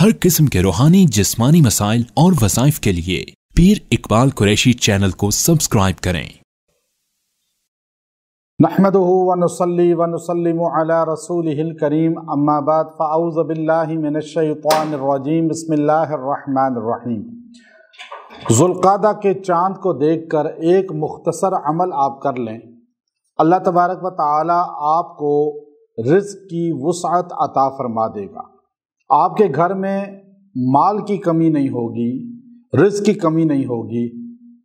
हर किस्म के रूहानी जिस्मानी मसाइल और वज़ाइफ के लिए पीर इकबाल कुरैशी चैनल को सब्सक्राइब करें। नहमदुहु व नुसल्ली व नुसल्लिमु अला रसूलिहिल करीम, अम्मा बाद, फ़अऊज़ु बिल्लाहि मिनश शैतानिर रजीम, बिस्मिल्लाहिर रहमानिर रहीम। ज़ुल्क़ादा के चाँद को देखकर एक मुख्तसर अमल आप कर लें, अल्लाह तबारक व तआला आपको रिज़्क़ की वुसअत अता फरमा देगा। आपके घर में माल की कमी नहीं होगी, रिज़्क़ की कमी नहीं होगी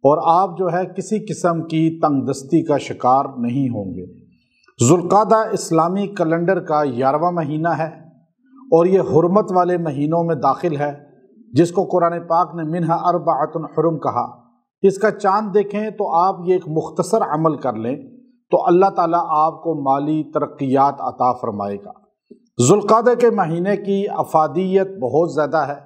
और आप जो है किसी किस्म की तंगदस्ती का शिकार नहीं होंगे। ज़ुल्क़ादा इस्लामी कैलेंडर का 11वां महीना है और ये हुर्मत वाले महीनों में दाखिल है, जिसको कुरान पाक ने मिन्हा अर्बअतुन हुरुम कहा। इसका चाँद देखें तो आप ये एक मुख्तसर अमल कर लें तो अल्लाह ताला आपको माली तरक्कियात अता फरमाएगा। ज़ुल्क़ादा के महीने की अफादियत बहुत ज़्यादा है।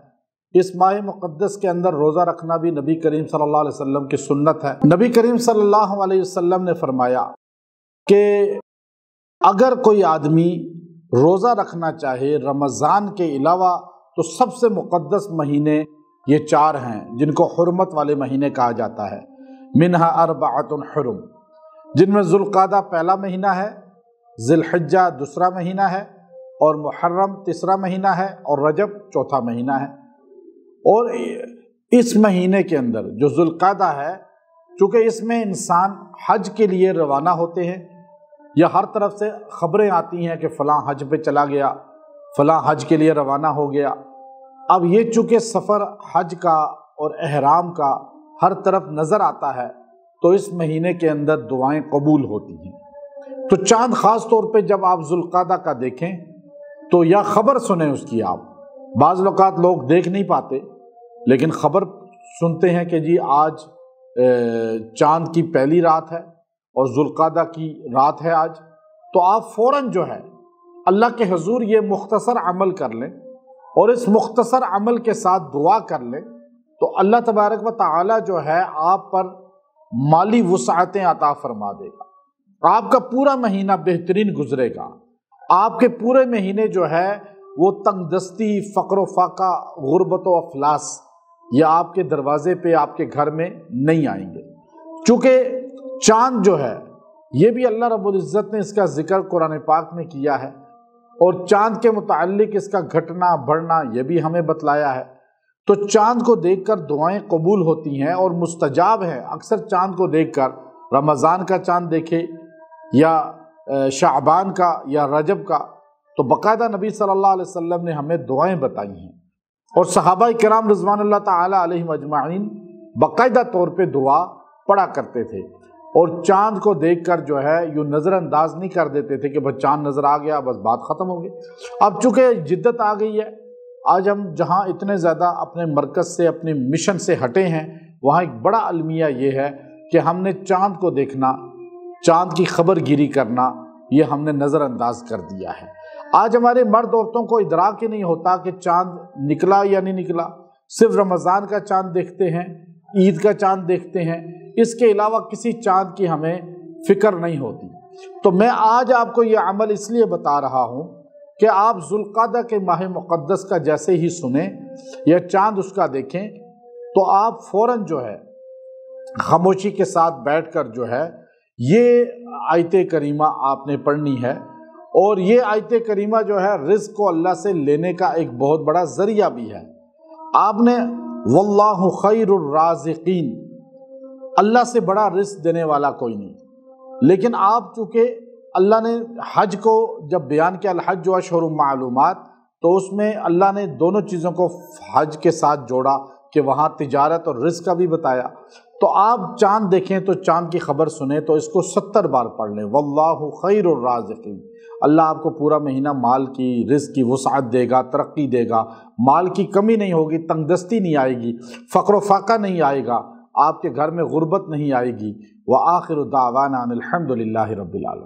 इस माह मुक़द्दस के अंदर रोज़ा रखना भी नबी करीम सल्लल्लाहु अलैहि वसल्लम की सुन्नत है। नबी करीम सल्लल्लाहु अलैहि वसल्लम ने फरमाया कि अगर कोई आदमी रोज़ा रखना चाहे रमज़ान के अलावा तो सबसे मुक़द्दस महीने ये 4 हैं जिनको हुर्मत वाले महीने कहा जाता है। मिन्हा अर्बअतुन हुरुम, जिनमें ज़ुल्क़ादा पहला महीना है, ज़िलहिज्जा दूसरा महीना है और मुहर्रम तीसरा महीना है और रजब चौथा महीना है। और इस महीने के अंदर जो ज़ुल्क़ादा है, चूँकि इसमें इंसान हज के लिए रवाना होते हैं या हर तरफ से ख़बरें आती हैं कि फ़लाँ हज पे चला गया, फ़लाँ हज के लिए रवाना हो गया। अब ये चूँकि सफ़र हज का और एहराम का हर तरफ नज़र आता है तो इस महीने के अंदर दुआएं कबूल होती हैं। तो चाँद ख़ास तौर पे जब आप ज़ुल्क़ादा का देखें तो या ख़बर सुने उसकी, आप बाज़ औक़ात लोग देख नहीं पाते लेकिन ख़बर सुनते हैं कि जी आज चाँद की पहली रात है और ज़ुल्क़ादा की रात है आज, तो आप फ़ौरन जो है अल्लाह के हुज़ूर ये मुख्तसर अमल कर लें और इस मुख्तसर अमल के साथ दुआ कर लें तो अल्लाह तबारक व तआला जो है आप पर माली वुसअतें अता फरमा देगा। आपका पूरा महीना बेहतरीन गुजरेगा। आपके पूरे महीने जो है वो तंगदस्ती, फ़क़्र फ़ाक़ा, गुर्बत व अफ़लास या आपके दरवाज़े पे आपके घर में नहीं आएंगे। चूँकि चाँद जो है ये भी अल्लाह रब्बुल इज़्ज़त ने इसका ज़िक्र कुरान पाक में किया है और चाँद के मुताल्लिक़ इसका घटना बढ़ना ये भी हमें बतलाया है। तो चाँद को देखकर दुआएं कबूल होती हैं और मुस्तजाब हैं। अक्सर चाँद को देखकर रमज़ान का चाँद देखे या शाबान का या रजब का, तो बाकायदा नबी सल्लल्लाहु अलैहि वसल्लम ने हमें दुआएं बताई हैं और सहाबा किराम रिज़वानुल्लाह ताला अलैहिम अजमाइन बाकायदा तौर पे दुआ पढ़ा करते थे और चाँद को देखकर जो है यूँ नज़रअंदाज नहीं कर देते थे कि बस चाँद नज़र आ गया बस बात ख़त्म हो गई। अब चूँकि जिद्दत आ गई है, आज हम जहाँ इतने ज़्यादा अपने मरकज़ से, अपने मिशन से हटे हैं, वहाँ एक बड़ा अलमिया ये है कि हमने चाँद को देखना, चाँद की खबर गिरी करना, ये हमने नज़रअंदाज कर दिया है। आज हमारे मर्द औरतों को इदराक ही नहीं होता कि चाँद निकला या नहीं निकला। सिर्फ रमज़ान का चाँद देखते हैं, ईद का चाँद देखते हैं, इसके अलावा किसी चाँद की हमें फ़िक्र नहीं होती। तो मैं आज आपको ये अमल इसलिए बता रहा हूँ कि आप ज़ुल्क़ादा के माह मुक़द्दस का जैसे ही सुने या चाँद उसका देखें तो आप फ़ौरन जो है खामोशी के साथ बैठकर जो है ये आयत करीमा आपने पढ़नी है और ये आयत करीमा जो है रिज़्क़ को अल्लाह से लेने का एक बहुत बड़ा ज़रिया भी है। आपने वल्लाहु खैरुर राज़िक़ीन, अल्लाह से बड़ा रिज़्क़ देने वाला कोई नहीं, लेकिन आप चूँकि अल्लाह ने हज को जब बयान किया अल हज्जु अशहुरुम मालूमात, तो उसमें अल्लाह ने दोनों चीज़ों को हज के साथ जोड़ा कि वहाँ तिजारत और रिज़्क़ का भी बताया। तो आप चाँद देखें तो चाँद की खबर सुने तो इसको 70 बार पढ़ लें, वल्लाहु खैरुर राज़िक़ीन। अल्लाह आपको पूरा महीना माल की, रिज़्क़ की वुसअत देगा, तरक्की देगा, माल की कमी नहीं होगी, तंगदस्ती नहीं आएगी, फ़क़्र फ़ाक़ा नहीं आएगा, आपके घर में गुर्बत नहीं आएगी। व आखिरु दावाना अनिल हम्दुलिल्लाहि रब्बिल आलमीन।